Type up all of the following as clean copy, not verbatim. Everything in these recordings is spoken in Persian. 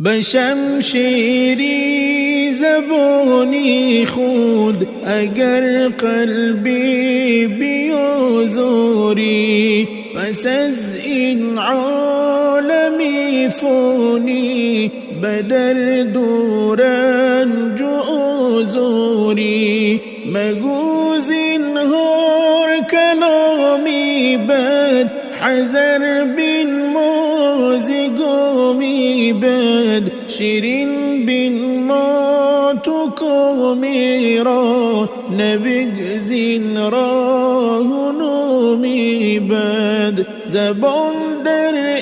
به شمشیری زبانی خود اگر قلبی بیازاری، پس از این عالمی فانی به درد و رنج و آزاری، مگو زینهار کلامی بد، حذر بین مازگامی بد، شیرین بین ما تو کامی را، نبگزین راه و نامی بد. زبان در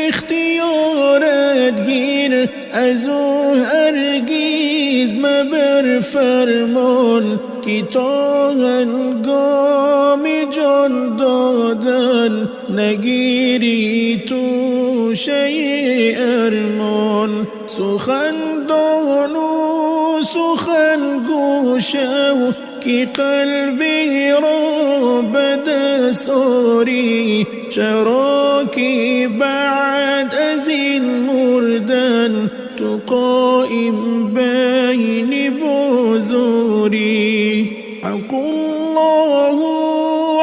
اختیارت گیر، از او هرگیز مبر فرمان، که تا هنگام جان دادن نگیری تو شیء ارمان. سخن دان و سخن گوشو، که قلبی را به دست آری، چرا که بعد از این مردن تو قائم بین بازاری. حق الله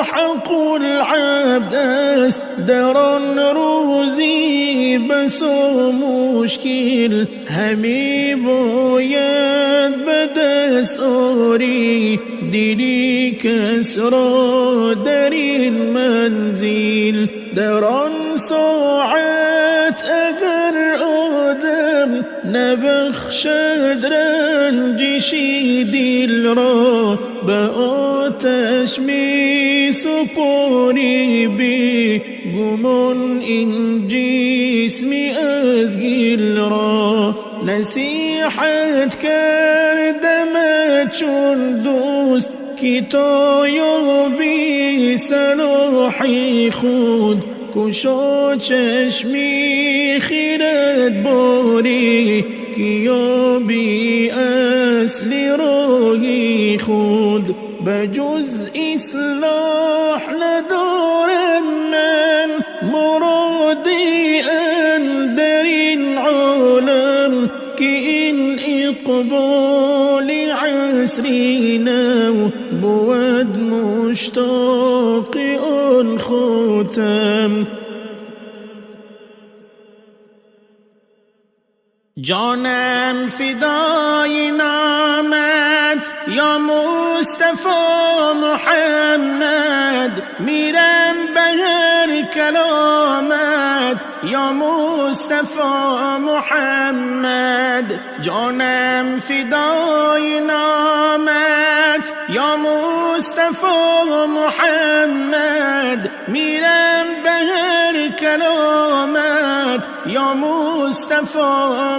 حق العبد است، در آن روزی بس و مشکل، همی باید به دست آری، دیدی کس را در این منزل. در آن ساعت اگر آدم نبخشد رنجشی دل را، به آتش می سپاری بی گمان این جسمی از گل را. نصیحت کردم چون دوست، که تا یابی صلاحی خود، کشا چشمی خیرت باری، که یابی اصل راهی خود. بجز اصلاح ندارم من مرادی اندر این عالم، که این اقبال عصری نو بود مشتاق آن خاتم. جانم فدای نامت یا مصطفی محمد، میرم به هر کلامت یا مصطفی محمد. جانم فدای نامت یا مصطفی محمد، میرم به هر کلامت یا مصطفی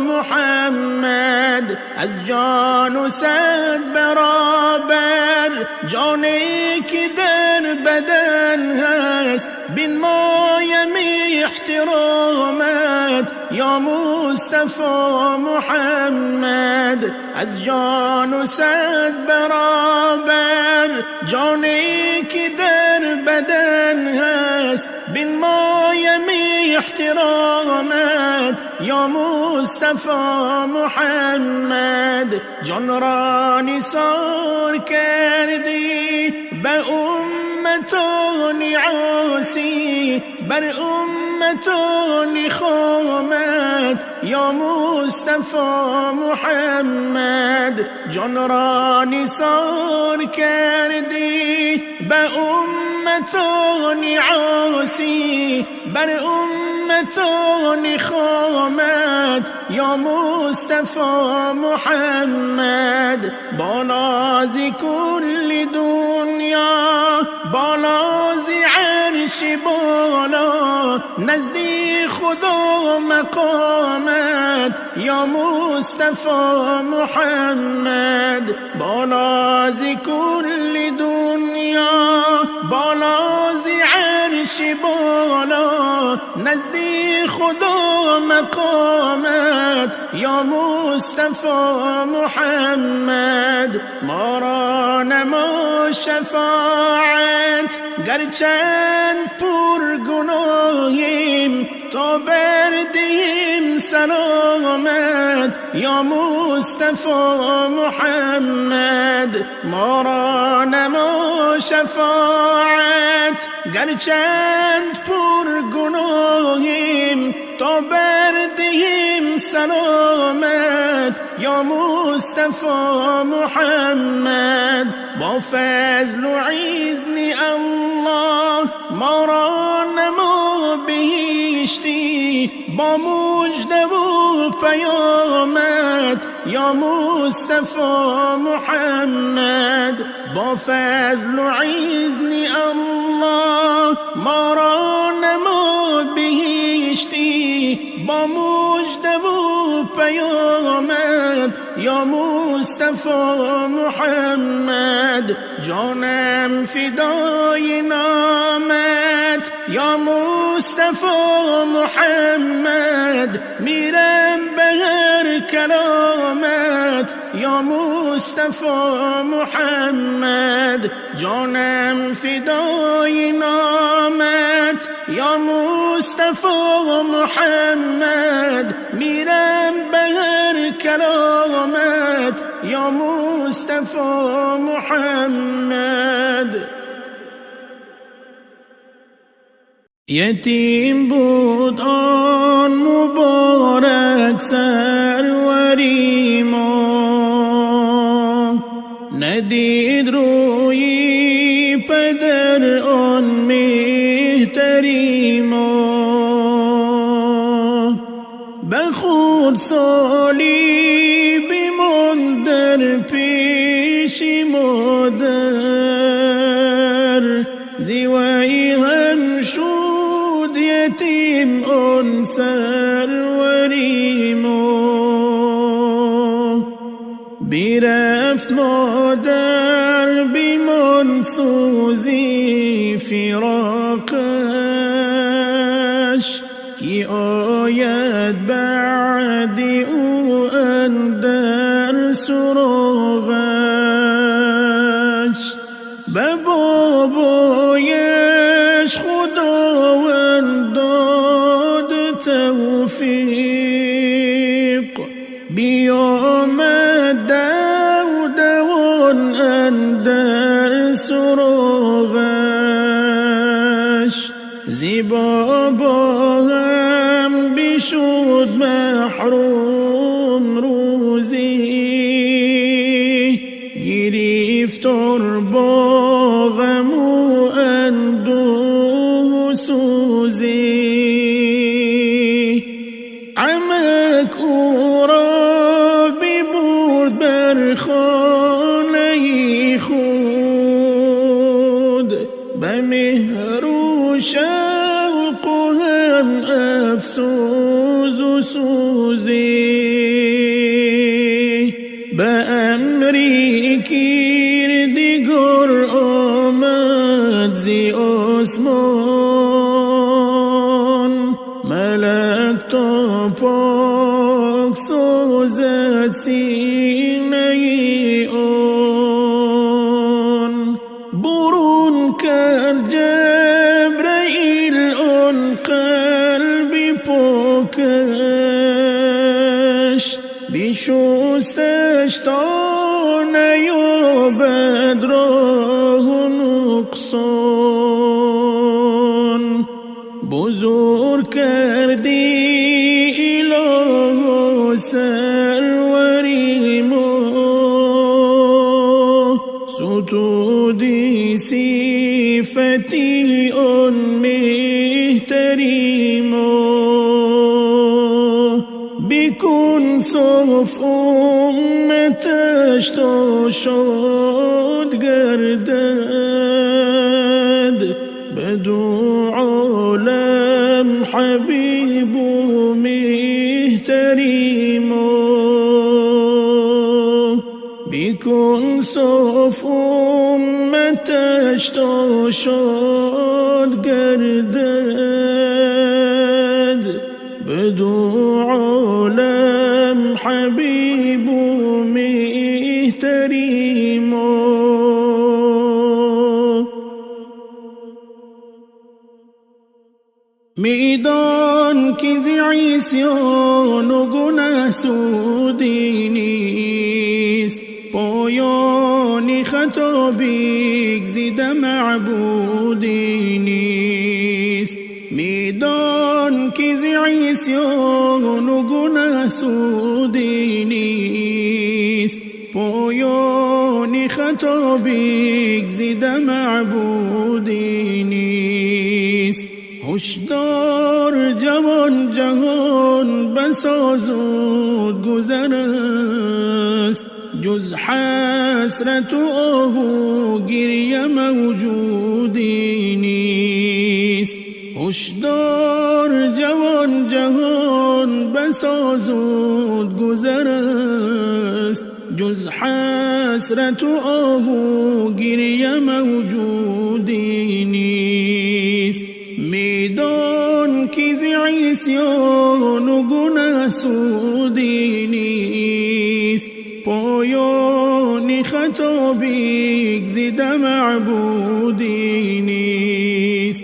محمد. از جان و صد برابر جانی که در بدن هست، بین مایم احترامت یا مصطفی محمد. از جان و صد برابر جانی که در بدن هست، بین مایم احترامت یا مصطفی محمد. جان را نثار کردی به امتان عاصی، بر امتان خامت یا مصطفی محمد. جان را نثار کردی به امتان عاصی، بر امتان خامت یا مصطفی محمد. بالا ز کل دنیا، بالا ز عرش بالا، نزدیک خدا مقامت یا مصطفی محمد. بالا ز کل دنیا، بالا ز عرش بالا، نزدیک خدا مقامت یا مصطفی محمد. ما را نما شفاعت گرچند پر گناهیم، تا بردیم سلامت یا مصطفی محمد. ما را نما شفاعت گرچند پر گناهیم، تا بردیم سلامت یا مصطفی محمد. با فضل و عزم الله ما را نما بهشتی، با مجد و پیامت یا مصطفی محمد. با فضل و عزم الله ما را نما بهشتی، با مجد و پیامت یا مصطفی محمد. جانم فدای نامت یا مصطفی محمد، میرم به هر کلامت یا مصطفی محمد. جانم فدای نامت یا مصطفی محمد، میرم به هر کلامت یا مصطفی محمد. یتیم بود آن مبارک سروری ما، ندید روی پدر آن مهتری ما. به خود سالی بمان در پیش مادر، زیوی هم شد یتیم آن سروری ما. بیرفت مادر بیمان سوزی فراقش، کی آید بعد او اندر سراغش. به بابایش خداوند داد توفیق، بیامد دوان اندر سراغش. زی بابا هم بشد محروم روزی، گرفتار با غم و اندوه سوزی. عمک او را ببرد بر خانه خود، به مهر و شوق و هم افسوس و سوزی. به امری کردگار آمد زی آسمان، ملک تا پاک سازد سینه آن. برون کرد جبرئیل آن قلب پاکش، بیشستش تا نیابد راه و نقصان. بزرگ کردی اله سروری ما، ستودی صفتی آن مهتری ما. بکن صاف امتش تا شاد گردد، بدو عالم حبیب و مهتری ما. بکن صاف امتش تا شاد گردد، بدو عالم حبیب و مهتری ما. میدان که ز عصیان و گناه سودی نیست، پایان خطا بگزیده معبودی نیست. میدان که ز عصیان و گناه سودی نیست، پایان خطا بگزیده معبودی نیست. هشدار جوان جهان بسا زود گذر است، جز حسرت و آه و گریه موجودی نیست. هشدار جوان جهان بسا زود گذر است، جز حسرت و آه و گریه موجودی نیست. میدان که ز عصیان و گناه سودی نیست، پایان خطا بگزیده معبودی نیست.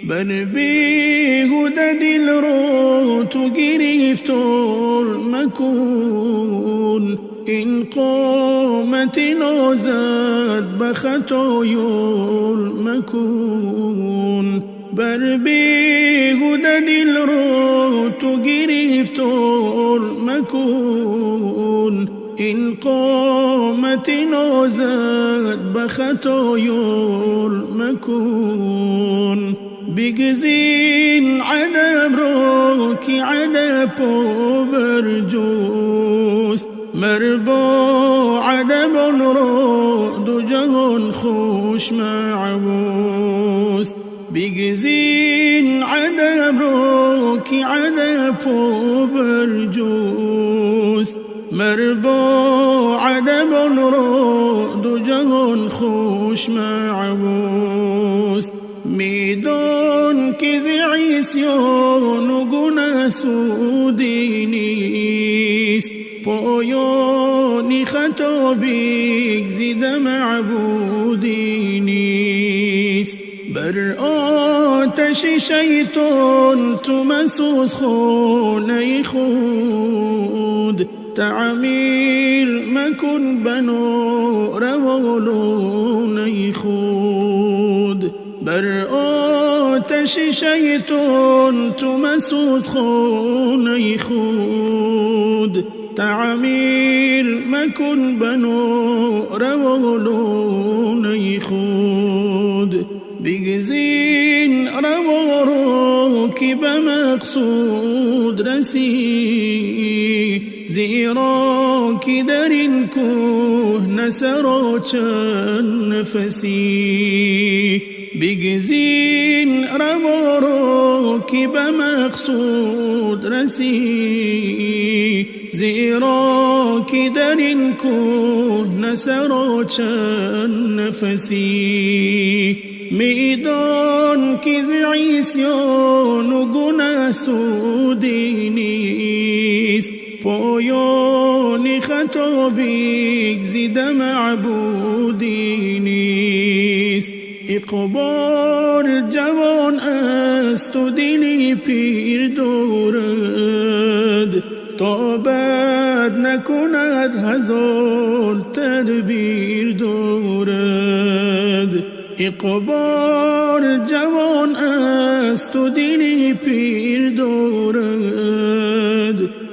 بر بیهوده دل رو تو گرفتار مکن، این قامت نازد به خطا یار مکن. بر بیهوده دل رو تو گرفتار مکن، این قامت نازد به خطا یار مکن. بگزین عدم را که عدم پا برجوست، مربا عدم را دو جهان خوش معبوست. بگزین عدم را که عدم پا برجوست، مربا عدم را دو جهان خوش معبوست. میدان که ز عصیان و گناه سودی نیست، پایان خطا بگزیده معبودی نیست. بر آتش شیطان تو مسوز خانه خود، تعمیر مکن بنا روالونه خود. بر آتش شیطان تو مسوز خانه خود، تعمیر مکن بنا روالونه خود. بگزین روا رو که به مقصود رسی، زیرا که در این کهنه سرا چند نفسی. بگزین روا رو که به مقصود رسی، زیرا که در این کهنه سرا چند نفسی. میدان که ز عصیان و گناه سودی نیست، پایان خطا بگزیده معبودی نیست. اقبال جوان است و دلی پیر دارد، تا بد نکند هزار تدبیر دارد. اقبال جوان است و دلی پیر دارد،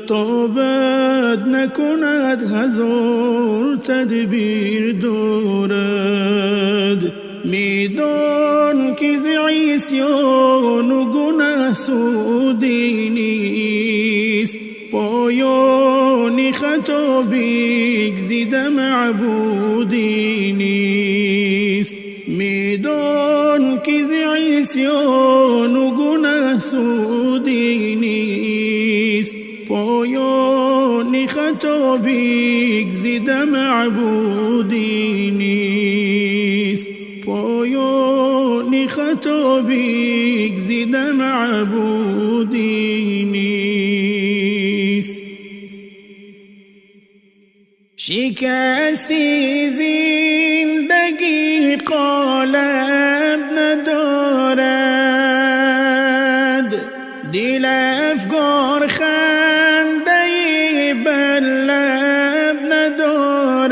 تا بد نکند هزار تدبیر دارد. میدان که ز عصیان و گناه سودی نیست، پایان خطا بگزیده معبودی نیست. میدان که ز عصیان و گناه سودی نیست، پایان خطا بگزیده معبودی نیست. پایان خطا بگزیده معبودی نیست. شکستی زندگی قالب ندارد، دل افگار خنده بر لب ندارد،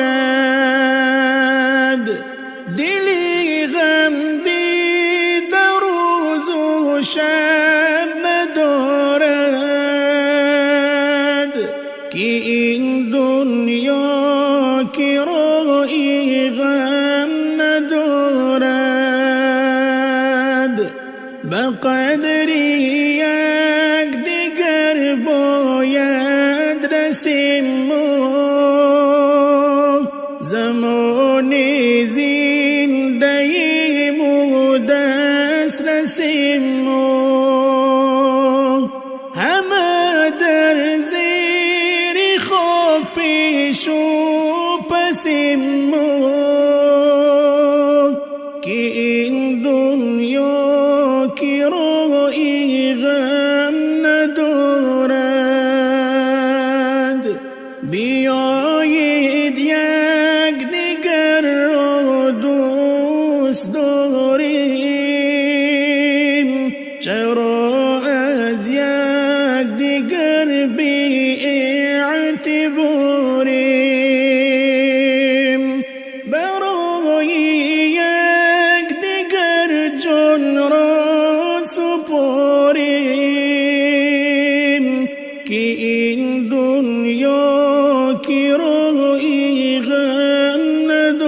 دلی غم دیده روز و شب ندارد، که این دنیا که رایی غم ندارد. به قدری یک دیگر باید رسیم ما، زمان زندگیم و دست رسیم ما، همه در زیر خاک پیش و پسیم ما، که این دنیا که رایی غم ندارد. بیایید یک دیگر را دوست داریم، چرا از یک دیگر بی اعتباریم، برای یک دیگر جان را سپاریم، که این دنیا که رایی غم ندارد.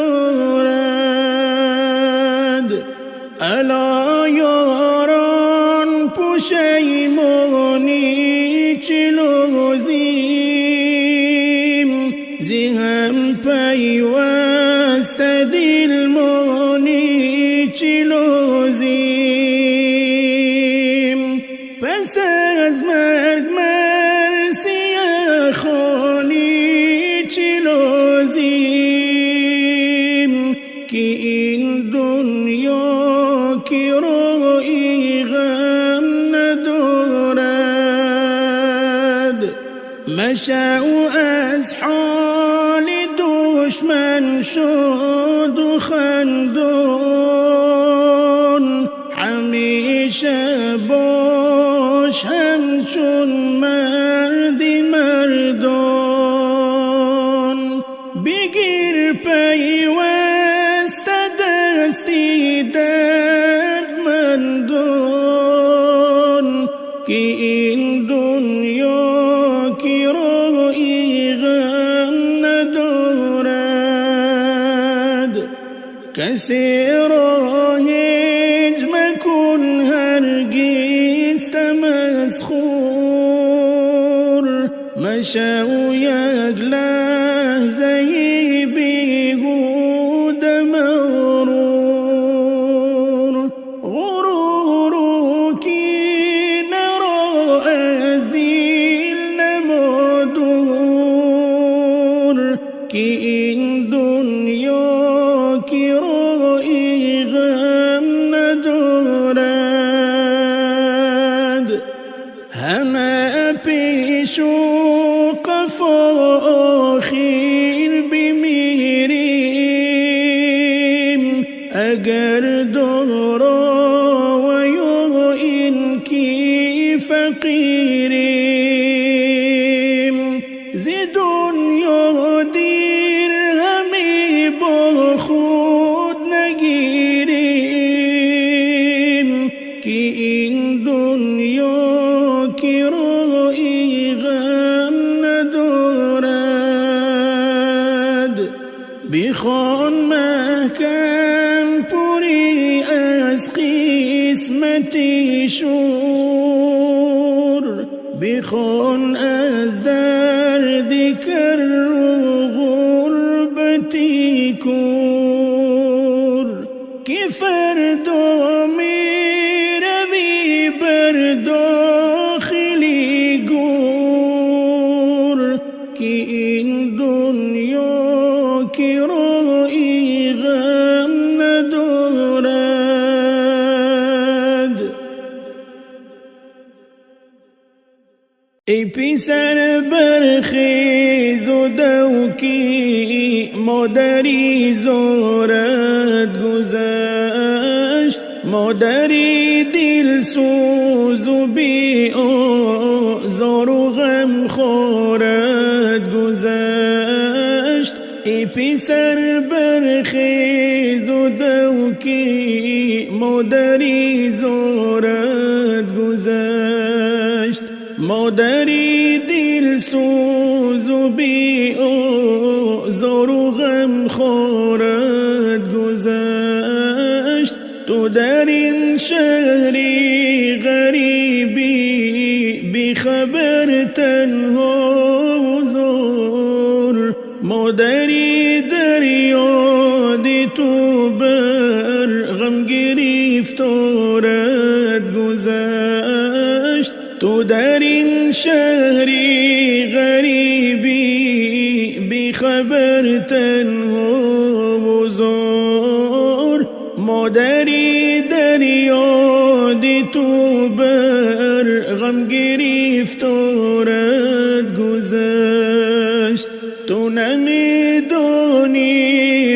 الا یاران پشیمانی چه لازم، زی هم پیوست دل مانی چه لازم، پس از مرگ مرثیه خوانی چه لازم، که این دنیا که رایی غم ندارد. مشو از حال دشمن شد و خندان، همیشه باش همچون مردی مردان، بگیر پیوست دستی دردمندان، که این دنیا که رایی غم ندارد. کسی را هیچ مکن هرگز تمسخر، مشو یک لحظه بیهود مغرور، غرور کینه را از دل نمادور، که این دنیا که رایی غم ندارد. همه پیش و قفا آخر بمیریم، اگر دارا و یا این کی فقیریم، زی دنیا دیر همی با خود نگیریم، که این دنیا که رایی غم ندارد. بخوان محکم پوری از قسمتی شور، بخوان از دردی کر و غربتی کور، که فردا می روی بر داخلی گور، که این دنیا که رایی غم ندارد. ای پسر برخیز و دوکی، مادری زارت گذشت، مادری دل سوز و بی آزار و غم خورد گذشت. ای پسر برخیز و دوکی مادری زارد گذشت. مادری دل سوز و بی آزار و غم خورد گذشت. تو در این شهری غریبی بی خبر تنها و زار. مادری در یاد تو بر غم گرفتارد گذشت. تو در این شهری غریبی بی خبر تنها و زار. مادری در یاد تو بر غم گرفتارد گذشت. تو نمیدانی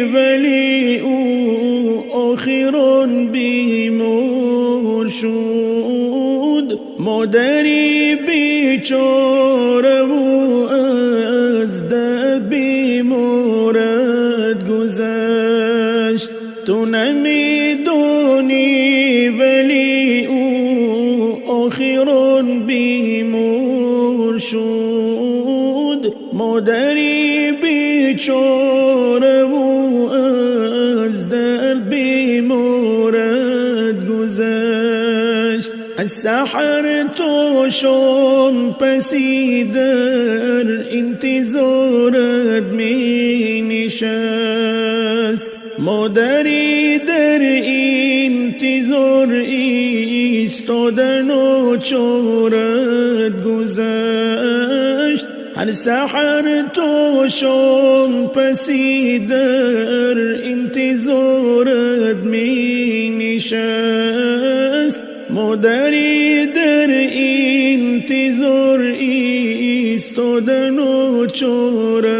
ولی او آخران بیمار شد. مادری بیچاره و از درد بیمارد گذشت. تو نمیدانی ولی او آخران بیمار شد. مادری بیچاره و از درد بیمارد گذشت. از سحر تا شام پسی در انتظارت می نشست. مادری در انتظار ایستاده ناچارت گذشت. هر سحر تا شام پسی در انتظارت می نشست. مادری در انتظار ایستاده ناچارت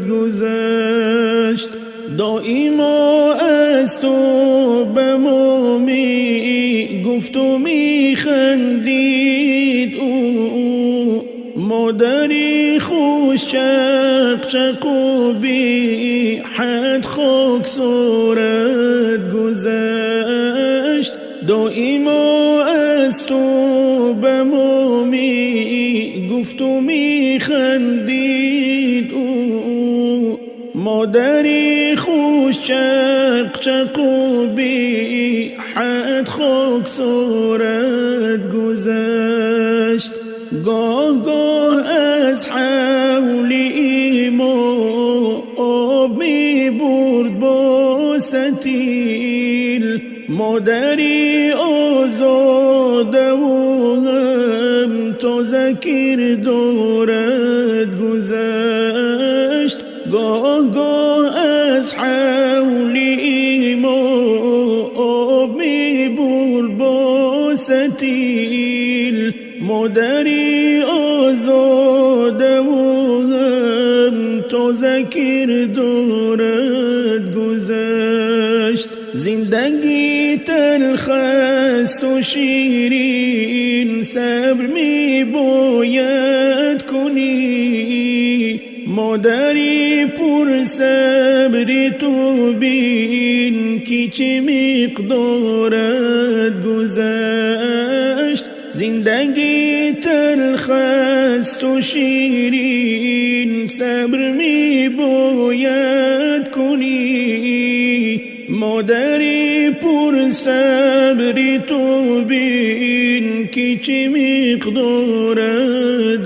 گذشت. دائما از تو به ما می گفت و می خندید او. مادری خوش چقچق و بی حد خاکسارت گذشت. دائما از تو به ما می گفت و می خندید او. مادری خوش چقچق و بی حد خاکسارت گذشت. گاه گاه از حول ایما آب می برد با ستیل. مادری آزاده و هم تازه کردارت گذشت. گاه گاه از حول ایما آب می برد با ستیل. مادری آزاده و هم تازه کردارت گذشت. زندگی تلخ است و شیرین صبر می باید کنی. مادری پر صبری تو بین که چه مقدارت گذشت. زندگی تلخ است و شیرین صبر می باید کنی. مادری پر صبری تو بین که چه مقدارت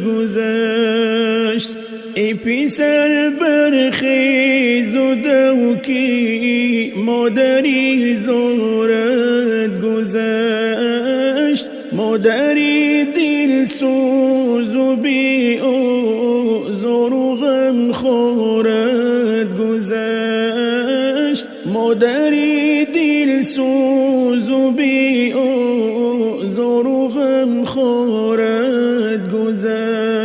گذشت. ای پسر برخیز و دوکی مادری زارت گذشت. مادری دل سوز و بی آزار و غم خورد گذشت. مادری دل سوز و بی آزار و غم خورد گذشت.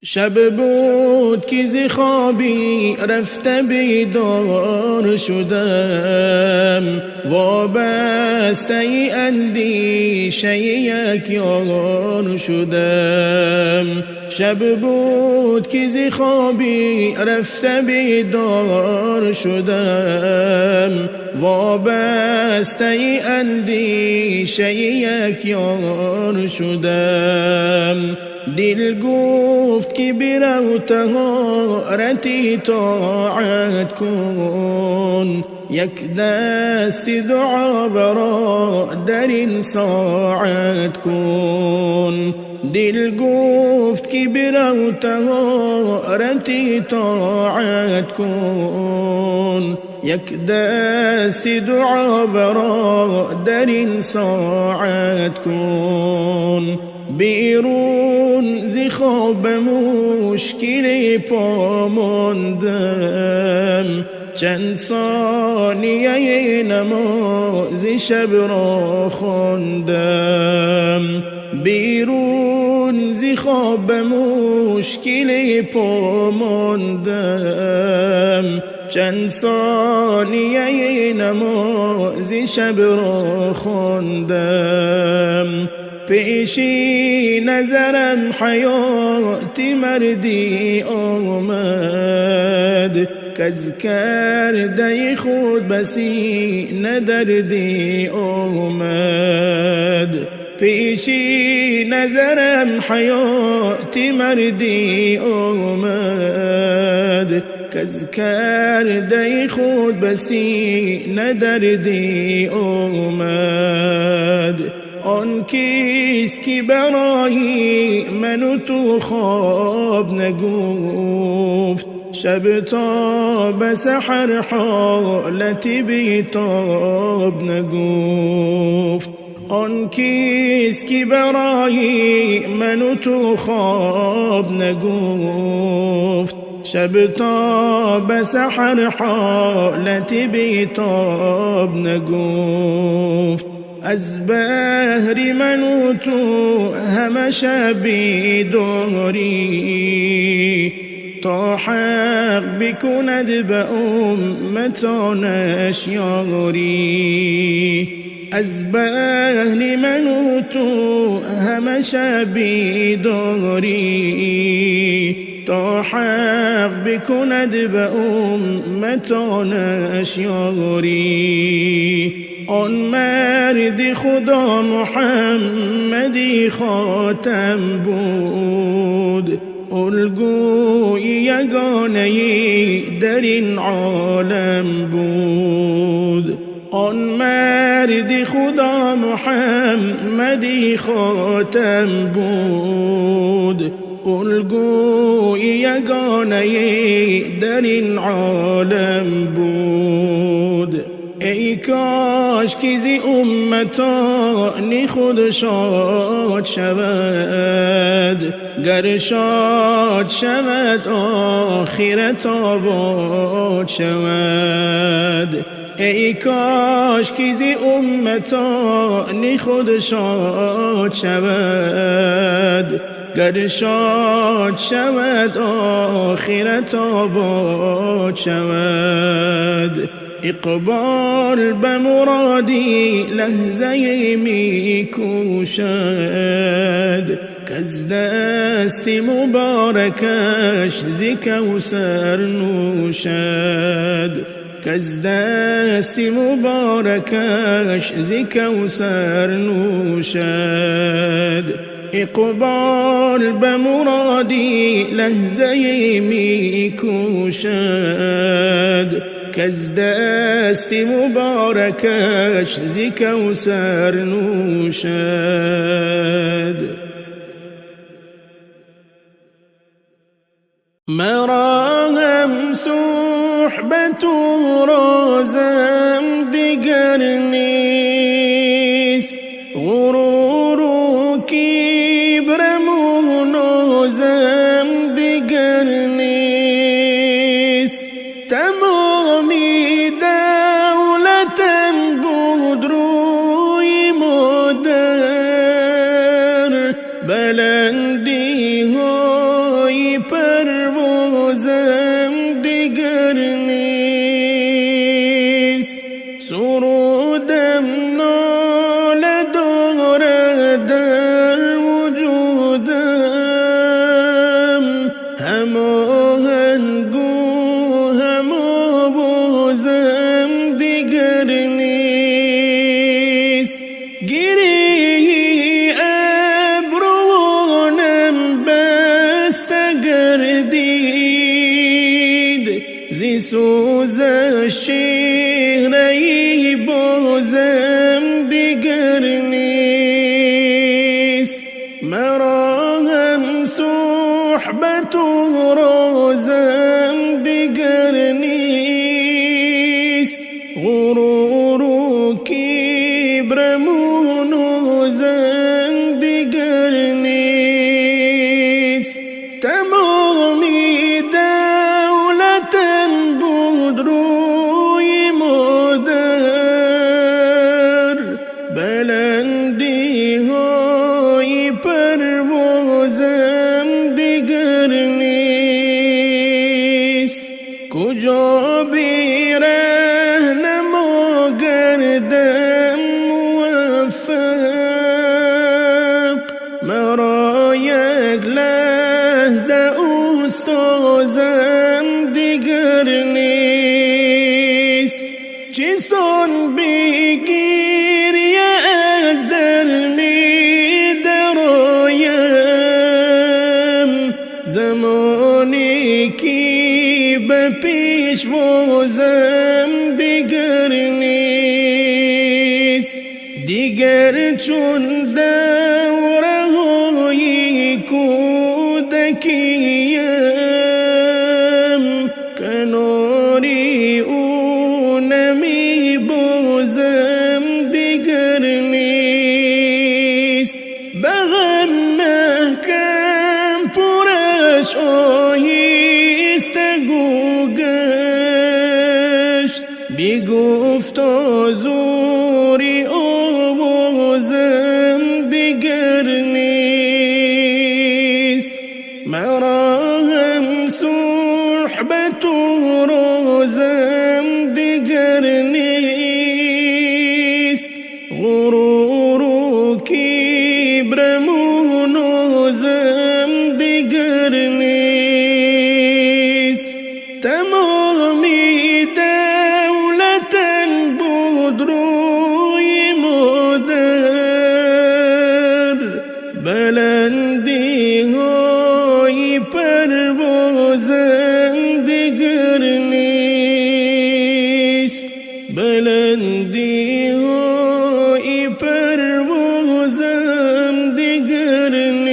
شب بود که ز خوابی رفته بیدار شدم، وابسته اندیشه یک یار شدم. شب بود که ز خوابی رفته بیدار شدم، وابسته اندیشه یک یار شدم. دل گفت که برو طهارتی طاعت کن، یک دست دعا برا در این ساعت کن. دل گفت که برو طهارتی طاعت کن، یک دست دعا برا در این ساعت کن. بیرون ز خواب مشکل پا ماندم، چند ثانیه نماز شب را خواندم. بیرون ز خواب مشکل پا ماندم، چند ثانیه نماز شب را خواندم. پیشی نظرم حیات مردی آمد، کز کرده خود بسی ندردی آمد. پیشی نظرم حیات مردی آمد، کز کرده خود بسی ندردی آمد. آن کیست که برای من و تو خواب نگفت، شب تا به سحر حالت بیتاب نگفت. آن کیست که برای من و تو خواب نگفت، شب تا به سحر حالت بیتاب نگفت. از بهر من و تو همه شبی داری، تا حق بکند به امتانش یاری. از بهر من و تو همه شبی داری، تا حق بکند به امتانش یاری. آن مرد خدا محمدی خاتم بود، الگوی یگانه‌ای در این عالم بود. آن مرد خدا محمدی خاتم بود، الگوی یگانه‌ای در این عالم بود. ای کاش که زی امتان خود شاد شود، گر شاد شود آخرت آباد شود. ای کاش که زی امتان خود شاد شود، گر شاد شود آخرت آباد شود. اقبال به مرادی لحظه می کوشد، کز دست مبارکش ز کوثر نوشد. کز دست مبارکش ز کوثر نوشد. اقبال به مرادی لحظه می کوشد، کز دست مبارکش ز کوثر نوشد. مرا هم صحبت و رازم دیگر نیست، غرور و کبرم و نازم دیگر نیست. تمامی دولتم بود روی مادر، بلندی های سوزش چهره‌ای بازم دیگر نیست، مرا هم صحبت و رازم دیگر نیست، غرور و کبرم و نازم دیگر نیست. تمامی دولتم بود روی مادر، بلندی های پروازم دیگر نیست. کجا بی رهنما گردم موفق، مرا یک لحظه استازم دیگر نیست. چسان بگیری از دل می درایم، زمانی که به پیشوازم دیگر نیست. دیگر چون دوره های کودکیم، کناری او نمی بازم دیگر نیست. به غم محکم پرش آهسته گو گشت، بی گفت آزوری آوازم دیگر نیست. مرا هم صحبت و رازم دیگر نیست، غرور و کبرم و نازم دیگر نیست. تمامی دولتم بود روی مادر، بلندی های پروازم دیگر نیست، بلندی های پروازم دیگر نیست.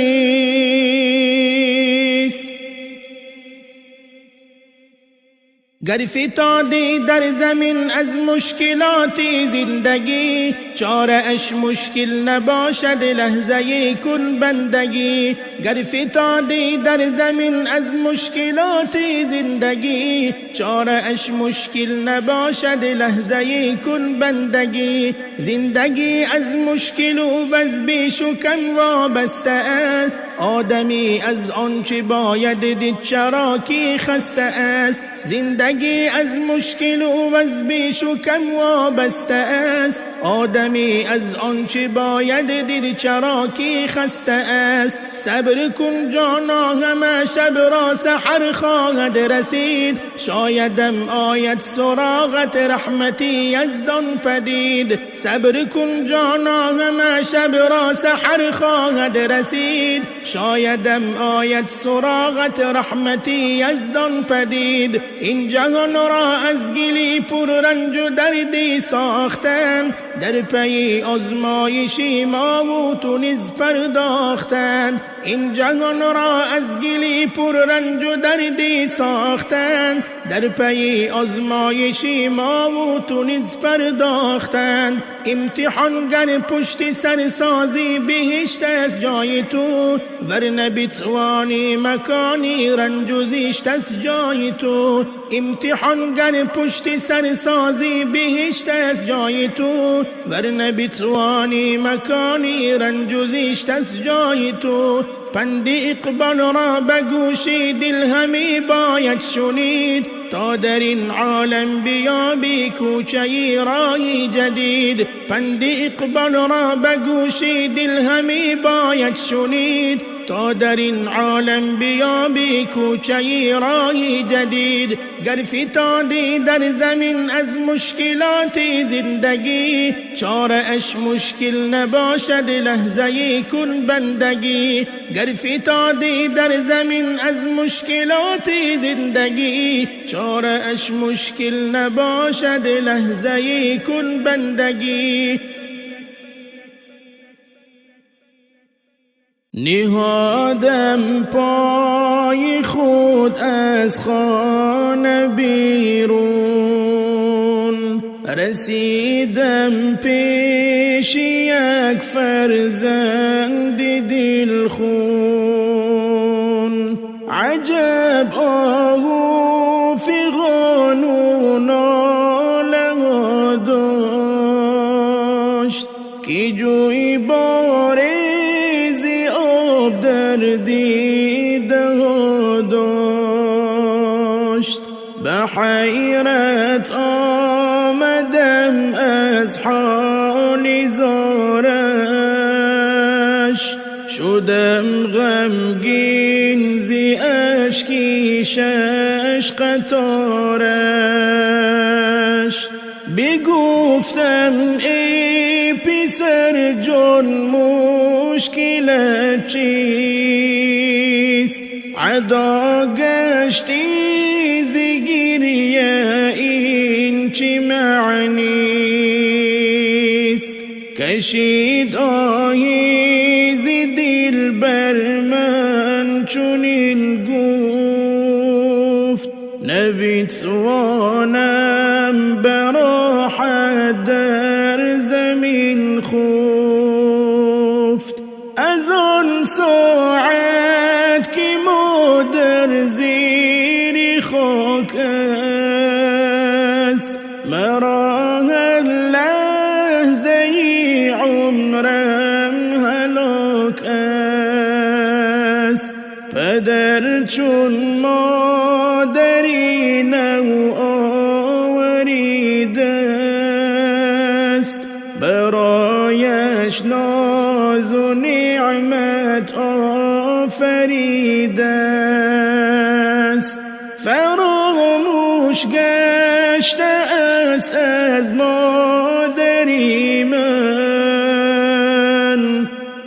گر فتادی در زمین از مشکلات زندگی، چاره اش مشکل نباشد لحظه کن بندگی. گر فتادی در زمین از مشکلات زندگی، چاره اش مشکل نباشد لحظه کن بندگی. زندگی از مشکل و از بیش و کم وابسته است، آدمی از آنچه باید دید چرا که خسته است. زندگی از مشکل و از بیش و کم وابسته است، آدمی از آنچه باید دید چرا که خسته است. صبر کن جانا همه شب را سحر خواهد رسید، شایدم آید سراغت رحمتی یزدان پدید. صبر کن جانا همه شب را سحر خواهد رسید، شایدم آید سراغت رحمتی یزدان پدید. این جهان را از گلی پر رنج و دردی ساختند، در پی آزمایشی ما و تو نیز پرداختند. این جهان را از گلی پر رنج و دردی ساختند، در پی آزمایشی ما و تو نیز پرداختند. امتحان گر پشت سر سازی بهشت از جای تو، ورنه بتوانی مکانی رنج و زیشت از جای تو. امتحان گر پشت سر سازی بهشت از جای تو، ورنه بتوانی مکانی رنج و زیشت از جای تو. پند اقبال را به گوش دل همی باید شنید، تا در این عالم بیابی کوچه رای جدید. پند اقبال را به گوش دل همی باید شنید، تا در این عالم بیابی کوچه راهی جدید. گر فتادی در زمین از مشکلات زندگی، چاره اش مشکل نباشد لحظه کن بندگی. گر فتادی در زمین از مشکلات زندگی، چاره اش مشکل نباشد لحظه کن بندگی. نهادم پای خود از خانه بیرون، رسیدم پیش یک فرزند دلخون. عجب آهو فغان و ناله داشت، که جوی بارز آب در دیده داشت. به حیرت آمدم از حال زارش، شدم غمگین زی اشکی شش قطارش. بگفتم ای پسر جان مشکلت چیست؟ عدا گشتی ز گریه این چه معنیست؟ کشید آهی ز دل بر من چنین گفت، نبتوانم براحت در زمین خفت. از آن ساعت که مادر زیر خاک است، مرا هر لحظه عمرم هلاک است. پدر چون مادری نو آوریده است، برایش ناز و نعمت آفریده است. فراموش گشته است از مادری من،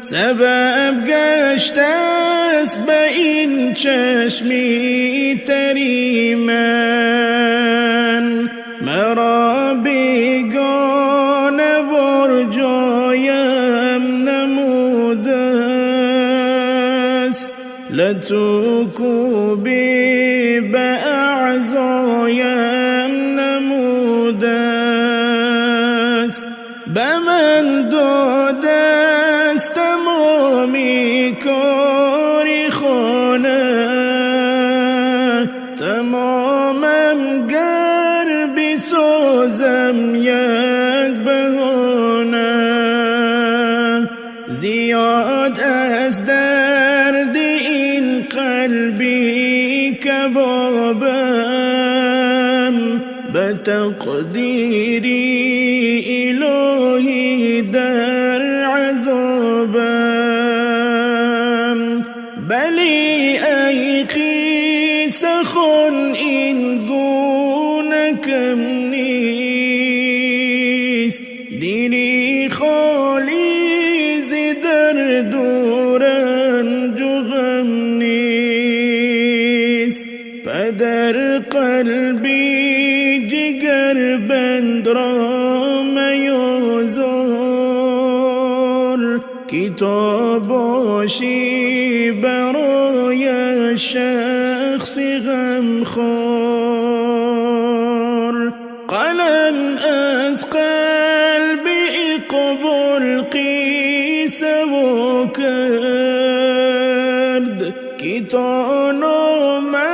سبب گشته است به این چشمی تری من. مرا بیگانه ور جایم نموده است، لطوکوبی به اعضایم نموده است. به من داده است تمامی کاری خانه، تمامم گر بسازم یک بهانه. زیاد از درد این قلبی کبابم، به تقدیری الهی در عذابم. بلی ای قیصه خون این گونه کم نیست، دلی خالی ز درد و رنج و غم نیست. پدر قلبی جگر بند را میازار، کتاب باشی برای شخص غمخوار. قلم از قلب اقبال قیسه و کرد، که تا نامه